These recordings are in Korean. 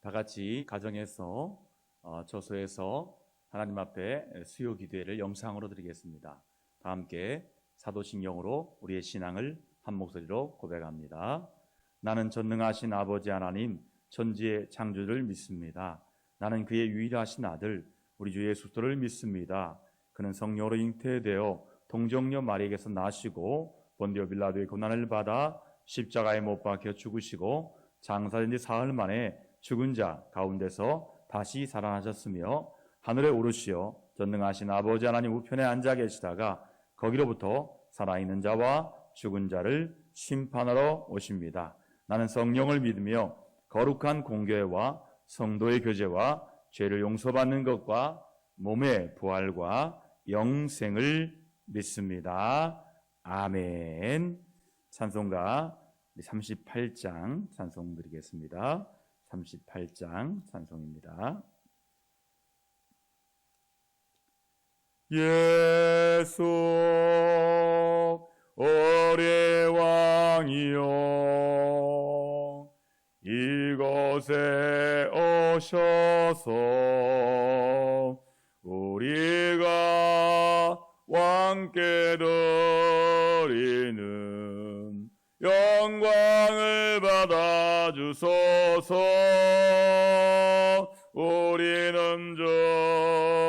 다 같이 가정에서 저소에서 하나님 앞에 수요 기도회를 영상으로 드리겠습니다. 다 함께 사도신경으로 우리의 신앙을 한 목소리로 고백합니다. 나는 전능하신 아버지 하나님 천지의 창조를 믿습니다. 나는 그의 유일하신 아들 우리 주 예수 그리스도를 믿습니다. 그는 성령으로 잉태되어 동정녀 마리에게서 나시고 본디오 빌라도의 고난을 받아 십자가에 못 박혀 죽으시고 장사된 지 사흘 만에 죽은 자 가운데서 다시 살아나셨으며 하늘에 오르시어 전능하신 아버지 하나님 우편에 앉아 계시다가 거기로부터 살아있는 자와 죽은 자를 심판하러 오십니다. 나는 성령을 믿으며 거룩한 공교회와 성도의 교제와 죄를 용서받는 것과 몸의 부활과 영생을 믿습니다. 아멘. 찬송가 38장 찬송 드리겠습니다. 38장 찬송입니다. 예수 우리 왕이여 이곳에 오셔서 우리가 왕께 드리는 영광을 받아주소서. 우리는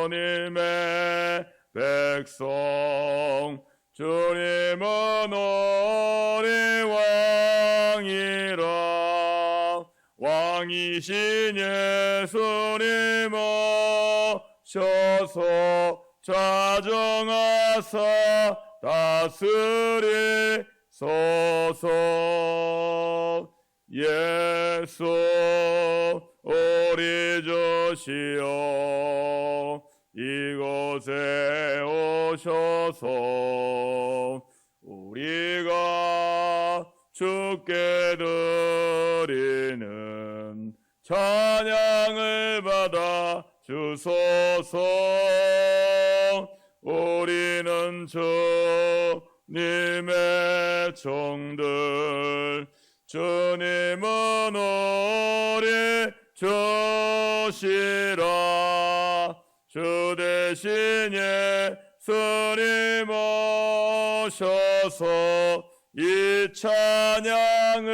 주님의 백성 주님은 우리 왕이라. 왕이신 예수님 오셔서 좌정하사 다스리소서. 예수 우리 주시여 이곳에 오셔서 우리가 주께 드리는 찬양을 받아 주소서. 우리는 주님의 종들 주님은 우리 주시라. 주 대신 예수님 오셔서 이 찬양을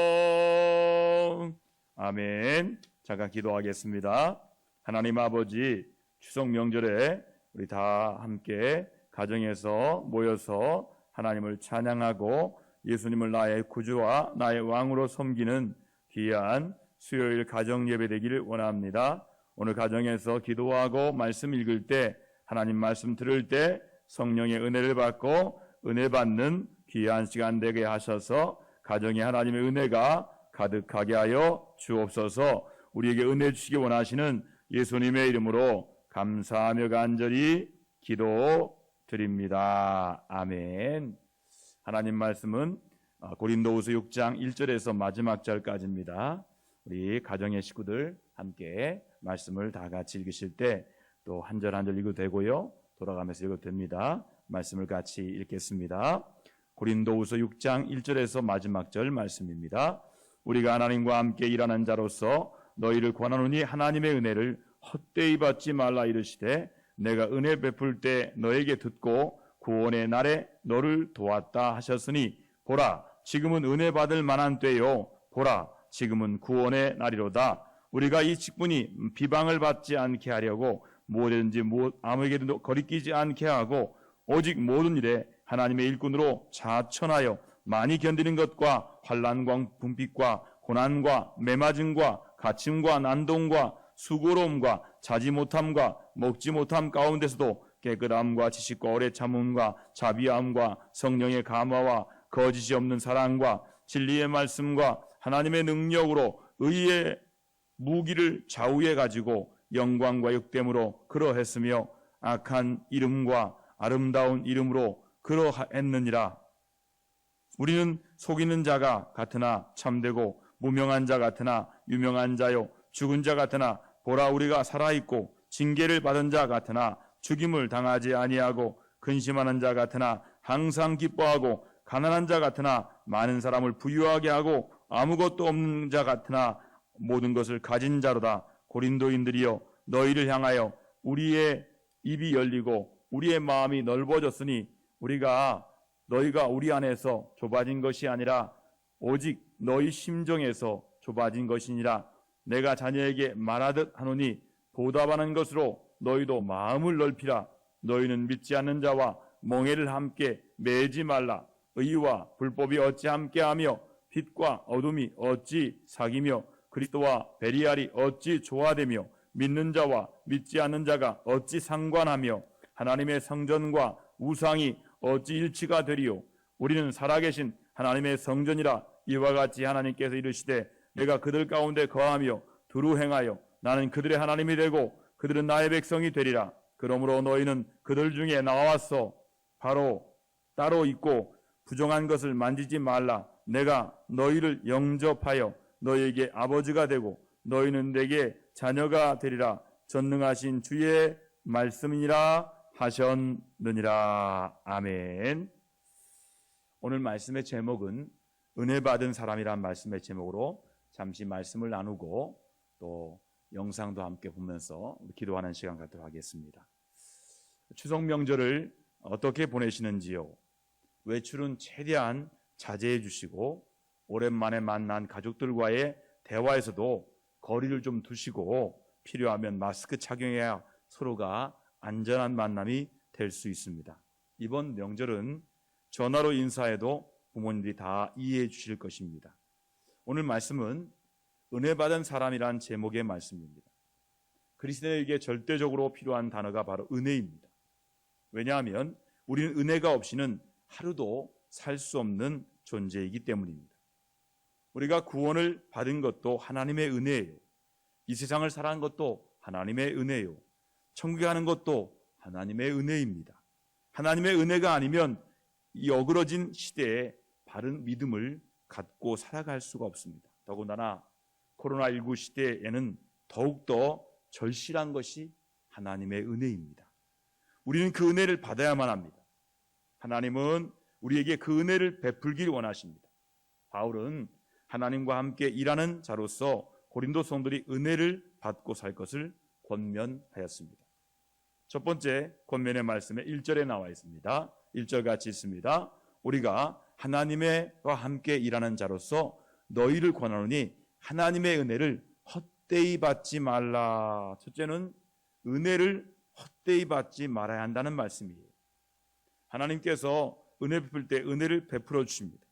받아주소서. 아멘. 잠깐 기도하겠습니다. 하나님 아버지, 추석 명절에 우리 다 함께 가정에서 모여서 하나님을 찬양하고 예수님을 나의 구주와 나의 왕으로 섬기는 귀한 수요일 가정 예배 되기를 원합니다. 오늘 가정에서 기도하고 말씀 읽을 때 하나님 말씀 들을 때 성령의 은혜를 받고 은혜 받는 귀한 시간 되게 하셔서 가정에 하나님의 은혜가 가득하게 하여 주옵소서. 우리에게 은혜 주시기 원하시는 예수님의 이름으로 감사하며 간절히 기도드립니다. 아멘. 하나님 말씀은 고린도후서 6장 1절에서 마지막 절까지입니다. 우리 가정의 식구들 함께 말씀을 다 같이 읽으실 때 또 한 절 한 절 읽어도 되고요. 돌아가면서 읽어도 됩니다. 말씀을 같이 읽겠습니다. 고린도후서 6장 1절에서 마지막 절 말씀입니다. 우리가 하나님과 함께 일하는 자로서 너희를 권하노니 하나님의 은혜를 헛되이 받지 말라 이르시되 내가 은혜 베풀 때 너에게 듣고 구원의 날에 너를 도왔다 하셨으니 보라 지금은 은혜 받을 만한 때요 보라 지금은 구원의 날이로다. 우리가 이 직분이 비방을 받지 않게 하려고 무엇이든지 아무에게도 거리끼지 않게 하고 오직 모든 일에 하나님의 일꾼으로 자천하여 많이 견디는 것과 환난과 궁핍과 고난과 매맞음과 갇힘과 난동과 수고로움과 자지 못함과 먹지 못함 가운데서도 깨끗함과 지식과 오래 참음과 자비함과 성령의 감화와 거짓이 없는 사랑과 진리의 말씀과 하나님의 능력으로 의의 무기를 좌우해 가지고 영광과 역됨으로 그러했으며 악한 이름과 아름다운 이름으로 그러했느니라. 우리는 속이는 자가 같으나 참되고 무명한 자 같으나 유명한 자요 죽은 자 같으나 보라 우리가 살아있고 징계를 받은 자 같으나 죽임을 당하지 아니하고 근심하는 자 같으나 항상 기뻐하고 가난한 자 같으나 많은 사람을 부유하게 하고 아무것도 없는 자 같으나 모든 것을 가진 자로다. 고린도인들이여 너희를 향하여 우리의 입이 열리고 우리의 마음이 넓어졌으니 너희가 우리 안에서 좁아진 것이 아니라 오직 너희 심정에서 좁아진 것이니라. 내가 자녀에게 말하듯 하노니 보답하는 것으로 너희도 마음을 넓히라. 너희는 믿지 않는 자와 멍에를 함께 매지 말라. 의와 불법이 어찌 함께하며 빛과 어둠이 어찌 사귀며 그리스도와 베리알이 어찌 조화되며 믿는 자와 믿지 않는 자가 어찌 상관하며 하나님의 성전과 우상이 어찌 일치가 되리요. 우리는 살아계신 하나님의 성전이라. 이와 같이 하나님께서 이르시되 내가 그들 가운데 거하며 두루 행하여 나는 그들의 하나님이 되고 그들은 나의 백성이 되리라. 그러므로 너희는 그들 중에 나와서 바로 따로 있고 부정한 것을 만지지 말라. 내가 너희를 영접하여 너희에게 아버지가 되고 너희는 내게 자녀가 되리라. 전능하신 주의 말씀이니라 하셨느니라. 아멘. 오늘 말씀의 제목은 은혜 받은 사람이란 말씀의 제목으로 잠시 말씀을 나누고 또 영상도 함께 보면서 기도하는 시간 갖도록 하겠습니다. 추석 명절을 어떻게 보내시는지요? 외출은 최대한 자제해 주시고 오랜만에 만난 가족들과의 대화에서도 거리를 좀 두시고 필요하면 마스크 착용해야 서로가 안전한 만남이 될 수 있습니다. 이번 명절은 전화로 인사해도 부모님들이 다 이해해 주실 것입니다. 오늘 말씀은 은혜 받은 사람이란 제목의 말씀입니다. 그리스도인에게 절대적으로 필요한 단어가 바로 은혜입니다. 왜냐하면 우리는 은혜가 없이는 하루도 살 수 없는 존재이기 때문입니다. 우리가 구원을 받은 것도 하나님의 은혜예요. 이 세상을 살아간 것도 하나님의 은혜예요. 천국에 가는 것도 하나님의 은혜입니다. 하나님의 은혜가 아니면 이 어그러진 시대에 바른 믿음을 갖고 살아갈 수가 없습니다. 더군다나 코로나19 시대에는 더욱더 절실한 것이 하나님의 은혜입니다. 우리는 그 은혜를 받아야만 합니다. 하나님은 우리에게 그 은혜를 베풀길 원하십니다. 바울은 하나님과 함께 일하는 자로서 고린도 성도들이 은혜를 받고 살 것을 권면하였습니다. 첫 번째 권면의 말씀에 1절에 나와 있습니다. 1절 같이 있습니다. 우리가 하나님과 함께 일하는 자로서 너희를 권하노니 하나님의 은혜를 헛되이 받지 말라. 첫째는 은혜를 헛되이 받지 말아야 한다는 말씀이에요. 하나님께서 은혜 베풀 때 은혜를 베풀어 주십니다.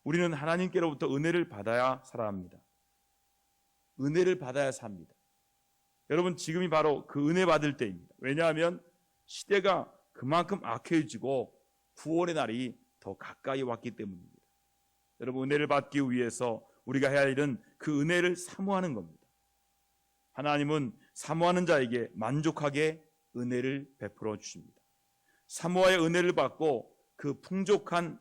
우리는 하나님께로부터 은혜를 받아야 살아갑니다. 은혜를 받아야 삽니다. 여러분, 지금이 바로 그 은혜 받을 때입니다. 왜냐하면 시대가 그만큼 악해지고 구원의 날이 더 가까이 왔기 때문입니다. 여러분, 은혜를 받기 위해서 우리가 해야 할 일은 그 은혜를 사모하는 겁니다. 하나님은 사모하는 자에게 만족하게 은혜를 베풀어 주십니다. 사모하여 은혜를 받고 그 풍족한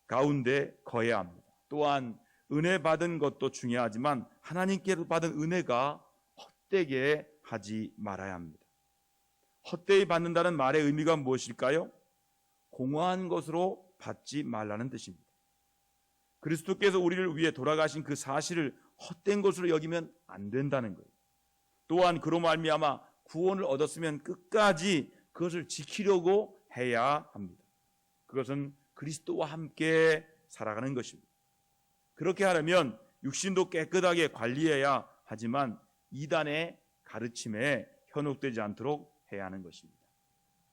가운데 거해야 합니다. 또한 은혜 받은 것도 중요하지만 하나님께로 받은 은혜가 헛되게 하지 말아야 합니다. 헛되이 받는다는 말의 의미가 무엇일까요? 공허한 것으로 받지 말라는 뜻입니다. 그리스도께서 우리를 위해 돌아가신 그 사실을 헛된 것으로 여기면 안 된다는 거예요. 또한 그로 말미암아 구원을 얻었으면 끝까지 그것을 지키려고 해야 합니다. 그것은 그리스도와 함께 살아가는 것입니다. 그렇게 하려면 육신도 깨끗하게 관리해야 하지만 이단의 가르침에 현혹되지 않도록 해야 하는 것입니다.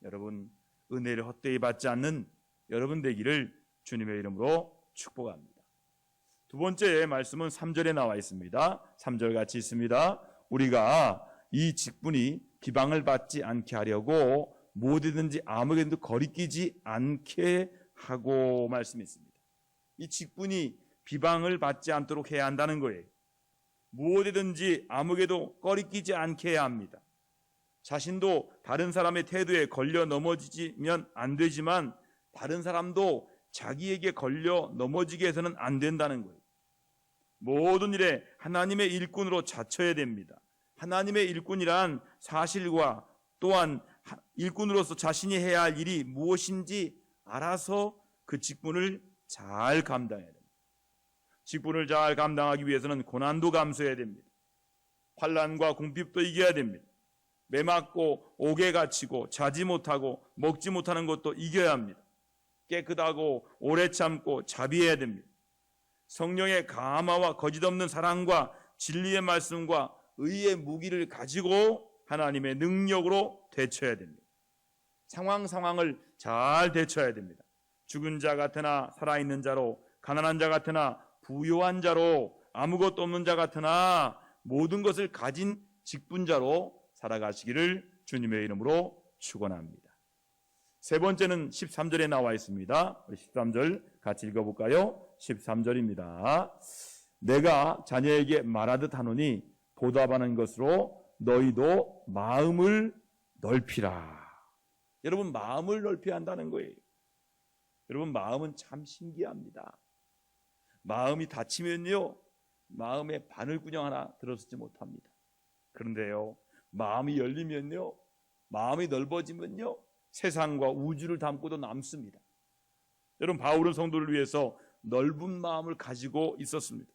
여러분, 은혜를 헛되이 받지 않는 여러분 되기를 주님의 이름으로 축복합니다. 두 번째 말씀은 3절에 나와 있습니다. 3절 같이 있습니다. 우리가 이 직분이 비방을 받지 않게 하려고 무엇이든지 아무에게도 거리끼지 않게 하고 말씀했습니다. 이 직분이 비방을 받지 않도록 해야 한다는 거예요. 무엇이든지 아무에게도 거리끼지 않게 해야 합니다. 자신도 다른 사람의 태도에 걸려 넘어지면 안 되지만 다른 사람도 자기에게 걸려 넘어지게 해서는 안 된다는 거예요. 모든 일에 하나님의 일꾼으로 자처해야 됩니다. 하나님의 일꾼이란 사실과 또한 일꾼으로서 자신이 해야 할 일이 무엇인지 알아서 그 직분을 잘 감당해야 됩니다. 직분을 잘 감당하기 위해서는 고난도 감수해야 됩니다. 환난과 궁핍도 이겨야 됩니다. 매맞고 옥에 갇히고 자지 못하고 먹지 못하는 것도 이겨야 합니다. 깨끗하고 오래 참고 자비해야 됩니다. 성령의 감화와 거짓없는 사랑과 진리의 말씀과 의의 무기를 가지고 하나님의 능력으로 대처해야 됩니다. 상황을 잘 대처해야 됩니다. 죽은 자 같으나 살아있는 자로, 가난한 자 같으나 부요한 자로, 아무것도 없는 자 같으나 모든 것을 가진 직분자로 살아가시기를 주님의 이름으로 축원합니다. 세 번째는 13절에 나와 있습니다. 우리 13절 같이 읽어볼까요? 13절입니다. 내가 자녀에게 말하듯 하노니 보답하는 것으로 너희도 마음을 넓히라. 여러분, 마음을 넓혀야 한다는 거예요. 여러분, 마음은 참 신기합니다. 마음이 닫히면요, 마음에 바늘구녕 하나 들어서지 못합니다. 그런데요, 마음이 열리면요, 마음이 넓어지면요, 세상과 우주를 담고도 남습니다. 여러분, 바울은 성도를 위해서 넓은 마음을 가지고 있었습니다.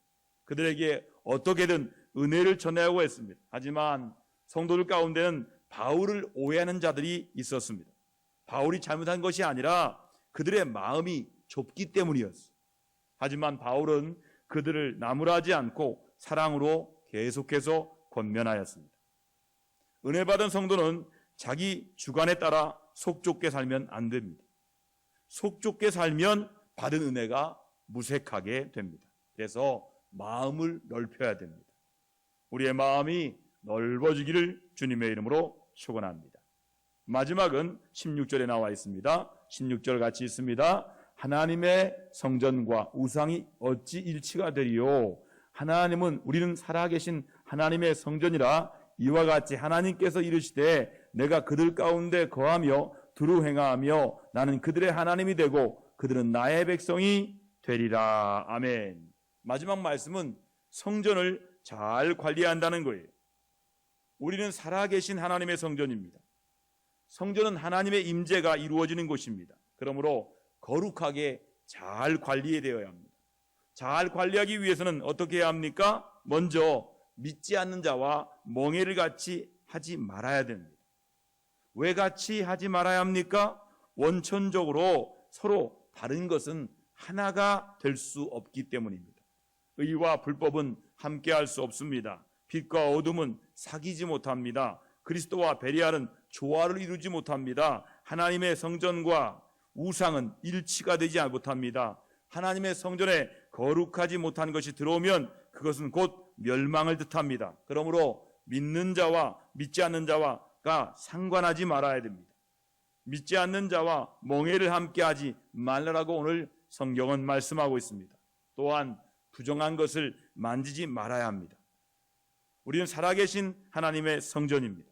그들에게 어떻게든 은혜를 전하려고 했습니다. 하지만 성도들 가운데는 바울을 오해하는 자들이 있었습니다. 바울이 잘못한 것이 아니라 그들의 마음이 좁기 때문이었어요. 하지만 바울은 그들을 나무라지 않고 사랑으로 계속해서 권면하였습니다. 은혜 받은 성도는 자기 주관에 따라 속 좁게 살면 안 됩니다. 속 좁게 살면 받은 은혜가 무색하게 됩니다. 그래서 마음을 넓혀야 됩니다. 우리의 마음이 넓어지기를 주님의 이름으로 축원합니다. 마지막은 16절에 나와 있습니다. 16절 같이 있습니다. 하나님의 성전과 우상이 어찌 일치가 되리요? 하나님은, 우리는 살아계신 하나님의 성전이라 이와 같이 하나님께서 이르시되 내가 그들 가운데 거하며 두루 행하며 나는 그들의 하나님이 되고 그들은 나의 백성이 되리라. 아멘. 마지막 말씀은 성전을 잘 관리한다는 거예요. 우리는 살아계신 하나님의 성전입니다. 성전은 하나님의 임재가 이루어지는 곳입니다. 그러므로 거룩하게 잘 관리되어야 합니다. 잘 관리하기 위해서는 어떻게 해야 합니까? 먼저 믿지 않는 자와 멍에를 같이 하지 말아야 됩니다. 왜 같이 하지 말아야 합니까? 원천적으로 서로 다른 것은 하나가 될 수 없기 때문입니다. 의와 불법은 함께할 수 없습니다. 빛과 어둠은 사귀지 못합니다. 그리스도와 베리알은 조화를 이루지 못합니다. 하나님의 성전과 우상은 일치가 되지 못합니다. 하나님의 성전에 거룩하지 못한 것이 들어오면 그것은 곧 멸망을 뜻합니다. 그러므로 믿는 자와 믿지 않는 자와가 상관하지 말아야 됩니다. 믿지 않는 자와 멍에를 함께하지 말라라고 오늘 성경은 말씀하고 있습니다. 또한 부정한 것을 만지지 말아야 합니다. 우리는 살아계신 하나님의 성전입니다.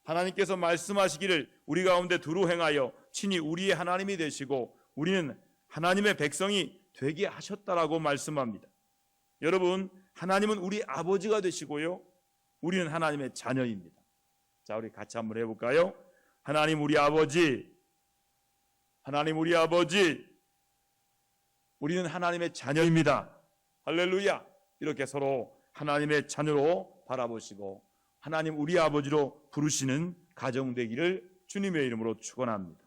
하나님께서 말씀하시기를 우리 가운데 두루 행하여 친히 우리의 하나님이 되시고 우리는 하나님의 백성이 되게 하셨다라고 말씀합니다. 여러분, 하나님은 우리 아버지가 되시고요, 우리는 하나님의 자녀입니다. 자, 우리 같이 한번 해볼까요? 하나님 우리 아버지, 하나님 우리 아버지, 우리는 하나님의 자녀입니다. 할렐루야. 이렇게 서로 하나님의 자녀로 바라보시고 하나님 우리 아버지로 부르시는 가정 되기를 주님의 이름으로 축원합니다.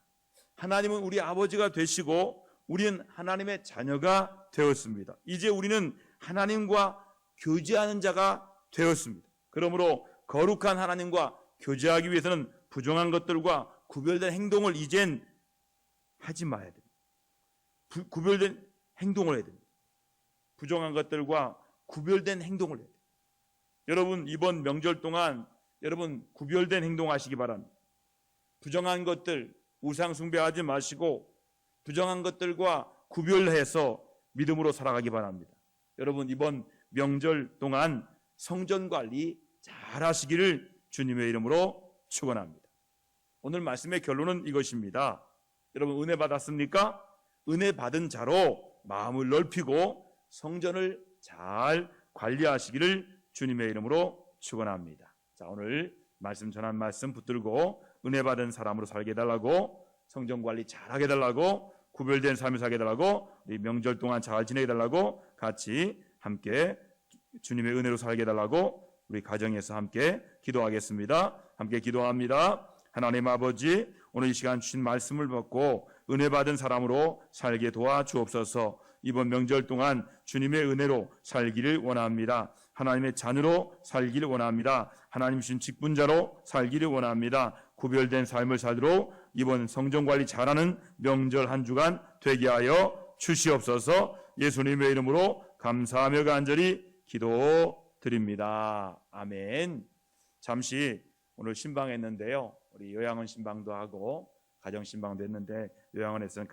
하나님은 우리 아버지가 되시고 우리는 하나님의 자녀가 되었습니다. 이제 우리는 하나님과 교제하는 자가 되었습니다. 그러므로 거룩한 하나님과 교제하기 위해서는 부정한 것들과 구별된 행동을 이젠 하지 말아야 됩니다. 구별된 행동을 해야 됩니다. 부정한 것들과 구별된 행동을 해야 됩니다. 여러분, 이번 명절 동안 여러분 구별된 행동하시기 바랍니다. 부정한 것들, 우상 숭배하지 마시고 부정한 것들과 구별해서 믿음으로 살아가기 바랍니다. 여러분, 이번 명절 동안 성전 관리 잘 하시기를 주님의 이름으로 축원합니다. 오늘 말씀의 결론은 이것입니다. 여러분, 은혜 받았습니까? 은혜 받은 자로 마음을 넓히고 성전을 잘 관리하시기를 주님의 이름으로 축원합니다. 자, 오늘 말씀 전한 말씀 붙들고 은혜 받은 사람으로 살게 해달라고, 성전 관리 잘하게 해달라고, 구별된 삶을 살게 해달라고, 우리 명절 동안 잘 지내게 해달라고, 같이 함께 주님의 은혜로 살게 해달라고 우리 가정에서 함께 기도하겠습니다. 함께 기도합니다. 하나님 아버지, 오늘 이 시간 주신 말씀을 받고 은혜 받은 사람으로 살게 도와주옵소서. 이번 명절 동안 주님의 은혜로 살기를 원합니다. 하나님의 자녀로 살기를 원합니다. 하나님 주신 직분자로 살기를 원합니다. 구별된 삶을 살도록 이번 성전관리 잘하는 명절 한 주간 되게 하여 주시옵소서. 예수님의 이름으로 감사하며 간절히 기도드립니다. 아멘. 잠시 오늘 신방했는데요, 우리 요양원 신방도 하고 가정 신방도 했는데, 요양원에서는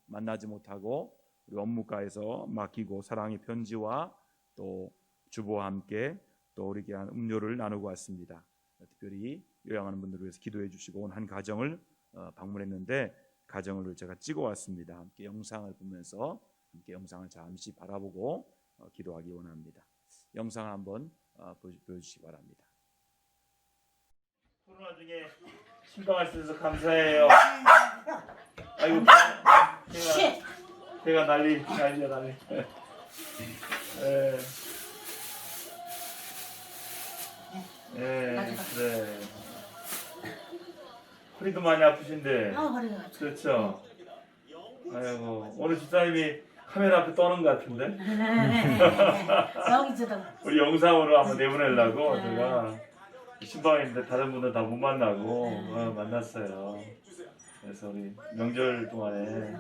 만나지 못하고 우리 업무과에서 맡기고 사랑의 편지와 또 주부와 함께 또 우리 귀한 음료를 나누고 왔습니다. 특별히 요양하는 분들을 위해서 기도해 주시고 온 한 가정을 방문했는데, 가정을 제가 찍어 왔습니다. 함께 영상을 보면서 함께 영상을 잠시 바라보고 기도하기 원합니다. 영상을 한번 보여주시기 바랍니다. 코로나 중에 신방할 수 있어서 감사해요. 아이고, 제가 난리야. 네. 허리도 많이 아프신데. 허리가 아프죠. 그렇죠. 아이고, 오늘 집사님이 카메라 앞에 떠는 것 같은데. 여기 저도 우리 영상으로 한번 내보내려고 제가 신방인데 다른 분들 다 못 만나고 만났어요. 그래서 우리 명절 동안에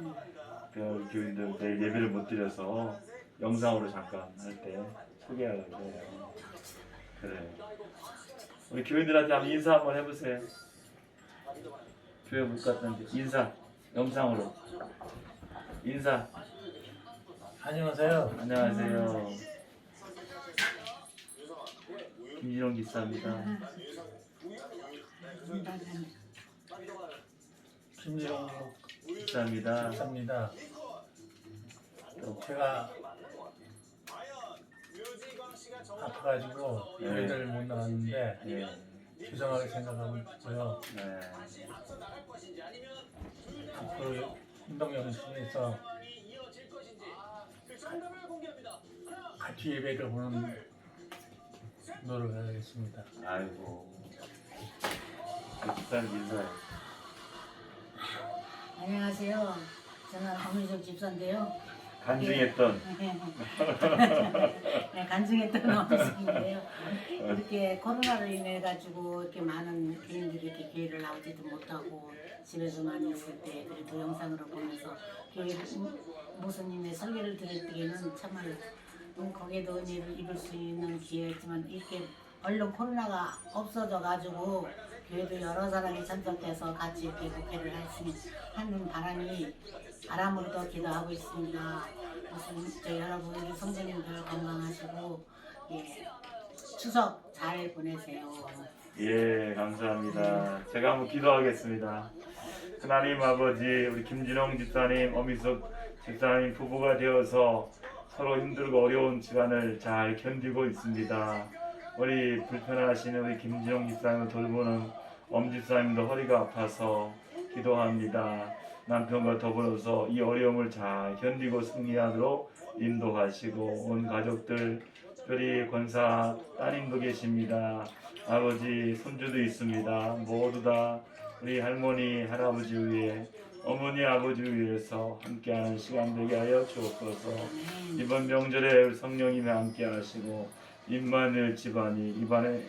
그 교인들 내일 예배를 못 드려서 영상으로 잠깐 할 때 소개하려고 해요. 그래. 우리 교인들한테 한번 인사 한번 해보세요. 교회 못 갔는데 인사, 영상으로 인사. 안녕하세요. 안녕하세요. 김진홍 기사입니다. 김지용 기사입니다. 집사입니다. 제가 아파가지고 예배를 못 나왔는데 네. 죄송하게 생각하고 있고요. 네. 앞으로 운동연수에서 같이 예배를 보는 노력하겠습니다. 아이고. 기사님 인사해. 안녕하세요. 저는 엄미숙 집사인데요. 간증했던. 네, 간증했던 엄미숙인데요. 이렇게 코로나로 인해 가지고 이렇게 많은 교인들이 이렇게 교회를 나오지도 못하고 집에서만 있을 때 그래도 영상으로 보면서 교회 모습님의 설교를 들을 때에는 정말 거기에도 은혜를 입을 수 있는 기회였지만, 이렇게 얼른 코로나가 없어져 가지고 교회도 여러 사람이 참석해서 같이 이렇게 목회를 하는 바람으로도 기도하고 있습니다. 그래서 저희 여러분 우리 성도님들 건강하시고 추석 잘 보내세요. 예, 감사합니다. 제가 한번 기도하겠습니다. 하나님 아버지, 우리 김진홍 집사님, 엄희숙 집사님 부부가 되어서 서로 힘들고 어려운 시간을 잘 견디고 있습니다. 우리 불편하신 우리 김진홍 집사님을 돌보는 엄 집사님도 허리가 아파서 기도합니다. 남편과 더불어서 이 어려움을 잘 견디고 승리하도록 인도하시고, 온 가족들, 특별히 권사 따님도 계십니다. 아버지, 손주도 있습니다. 모두 다 우리 할머니, 할아버지 위해, 어머니, 아버지 위해서 함께하는 시간 되게 하여 주옵소서. 이번 명절에 성령님이 함께하시고 임마누엘 집안이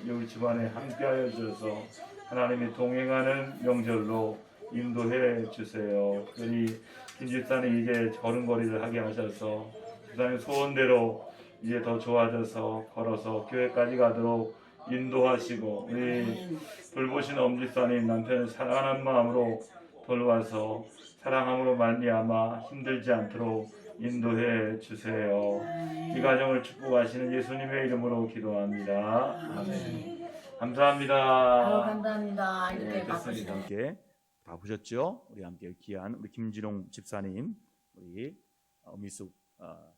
우리 집안에 함께하여 주셔서 하나님이 동행하는 명절로 인도해 주세요. 우리 김 집사님 이제 걸음걸이를 하게 하셔서 집사님 소원대로 이제 더 좋아져서 걸어서 교회까지 가도록 인도하시고, 우리 돌보신 엄집사님 남편을 사랑하는 마음으로 돌봐서 사랑함으로 말미암아 힘들지 않도록 인도해 주세요. 이 가정을 축복하시는 예수님의 이름으로 기도합니다. 아멘. 감사합니다. 감사합니다. 이렇게 네, 됐습니다. 바쁘시네요. 함께 다 보셨죠? 우리 함께 귀한 우리 김진홍 집사님, 우리 엄희숙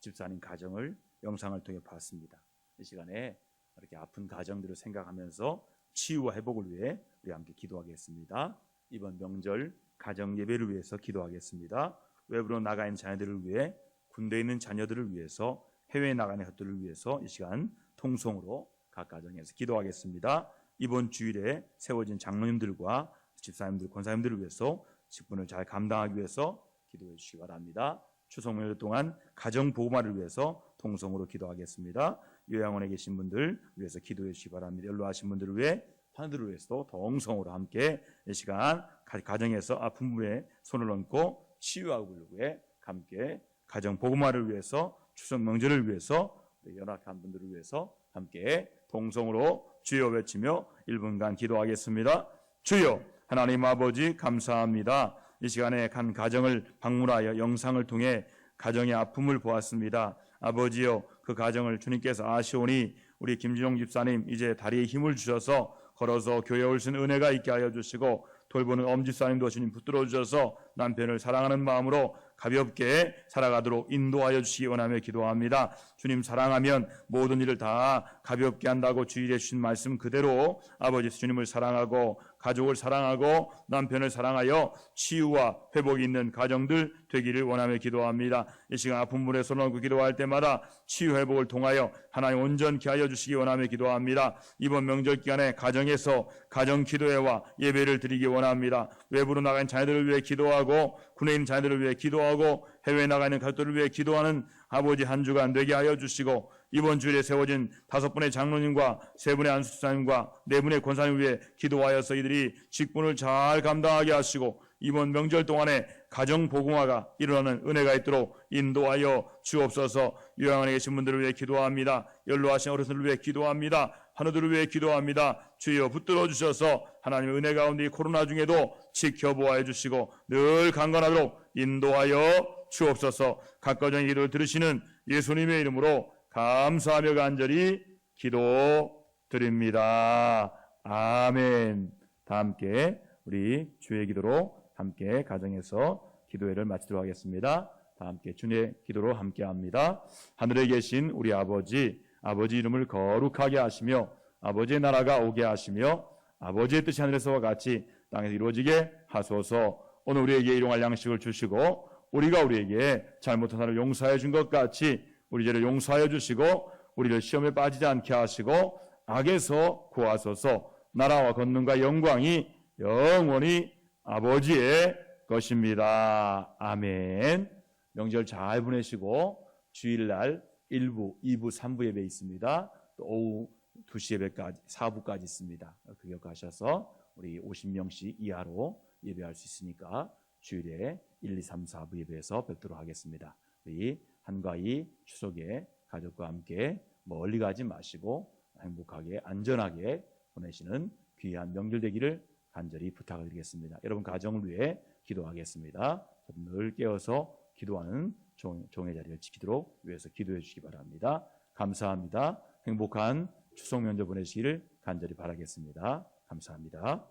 집사님 가정을 영상을 통해 봤습니다. 이 시간에 이렇게 아픈 가정들을 생각하면서 치유와 회복을 위해 우리 함께 기도하겠습니다. 이번 명절 가정 예배를 위해서 기도하겠습니다. 외부로 나가 있는 자녀들을 위해, 군대에 있는 자녀들을 위해서, 해외에 나가는 것들을 위해서 이 시간 통성으로 각 가정에서 기도하겠습니다. 이번 주일에 세워진 장로님들과 집사님들, 권사님들을 위해서 직분을 잘 감당하기 위해서 기도해 주시기 바랍니다. 추석 명절 동안 가정 보호마를 위해서 통성으로 기도하겠습니다. 요양원에 계신 분들 위해서 기도해 주시기 바랍니다. 연로하신 분들을 위해, 환우들을 위해서도 동성으로 함께 이 시간 가정에서 아픈 분에 손을 얹고 치유하고 위해 함께 가정 보호마를 위해서, 추석 명절을 위해서, 연약한 분들을 위해서 함께 동성으로 주여 외치며 1분간 기도하겠습니다. 주여 하나님 아버지 감사합니다. 이 시간에 간 가정을 방문하여 영상을 통해 가정의 아픔을 보았습니다. 아버지여, 그 가정을 주님께서 아시오니 우리 김진용 집사님 이제 다리에 힘을 주셔서 걸어서 교회 올 수 있는 은혜가 있게 하여 주시고, 돌보는 엄집사님도 주님 붙들어 주셔서 남편을 사랑하는 마음으로 가볍게 살아가도록 인도하여 주시기 원하며 기도합니다. 주님 사랑하면 모든 일을 다 가볍게 한다고 주일에 주신 말씀 그대로 아버지 주님을 사랑하고 가족을 사랑하고 남편을 사랑하여 치유와 회복이 있는 가정들 되기를 원하며 기도합니다. 이 시간 아픈 분의 손을 얹고 기도할 때마다 치유 회복을 통하여 하나님 온전케 하여 주시기 원하며 기도합니다. 이번 명절 기간에 가정에서 가정 기도회와 예배를 드리기 원합니다. 외부로 나간 자녀들을 위해 기도하고 군에 있는 자녀들을 위해 기도하고 해외에 나가 있는 가족들을 위해 기도하는 아버지 한 주간 되게 하여 주시고, 이번 주일에 세워진 5분의 장로님과 3분의 안수사님과 4분의 권사님 위해 기도하여서 이들이 직분을 잘 감당하게 하시고, 이번 명절 동안에 가정 복음화가 일어나는 은혜가 있도록 인도하여 주옵소서. 요양원에 계신 분들을 위해 기도합니다. 연로하신 어르신들을 위해 기도합니다. 환우들을 위해 기도합니다. 주여 붙들어 주셔서 하나님의 은혜 가운데 이 코로나 중에도 지켜보아 주시고 늘 강건하도록 인도하여 주옵소서. 각 가정의 기도를 들으시는 예수님의 이름으로 감사하며 간절히 기도드립니다. 아멘. 다 함께 우리 주의 기도로 함께 가정에서 기도회를 마치도록 하겠습니다. 다 함께 주의 기도로 함께합니다. 하늘에 계신 우리 아버지, 아버지 이름을 거룩하게 하시며 아버지의 나라가 오게 하시며 아버지의 뜻이 하늘에서와 같이 땅에서 이루어지게 하소서. 오늘 우리에게 일용할 양식을 주시고 우리가 우리에게 잘못한 사람을 용서해 준 것 같이 우리 죄를 용서하여 주시고 우리를 시험에 빠지지 않게 하시고 악에서 구하소서. 나라와 권능과 영광이 영원히 아버지의 것입니다. 아멘. 명절 잘 보내시고 주일날 1부, 2부, 3부 예배 있습니다. 또 오후 2시 예배까지 4부까지 있습니다. 그 기억하셔서 우리 50명씩 이하로 예배할 수 있으니까 주일에 1, 2, 3, 4부 예배에서 뵙도록 하겠습니다. 우리 한가위 추석에 가족과 함께 멀리 가지 마시고 행복하게 안전하게 보내시는 귀한 명절 되기를 간절히 부탁을 드리겠습니다. 여러분 가정을 위해 기도하겠습니다. 늘 깨어서 기도하는 종의 자리를 지키도록 위해서 기도해 주시기 바랍니다. 감사합니다. 행복한 추석 명절 보내시기를 간절히 바라겠습니다. 감사합니다.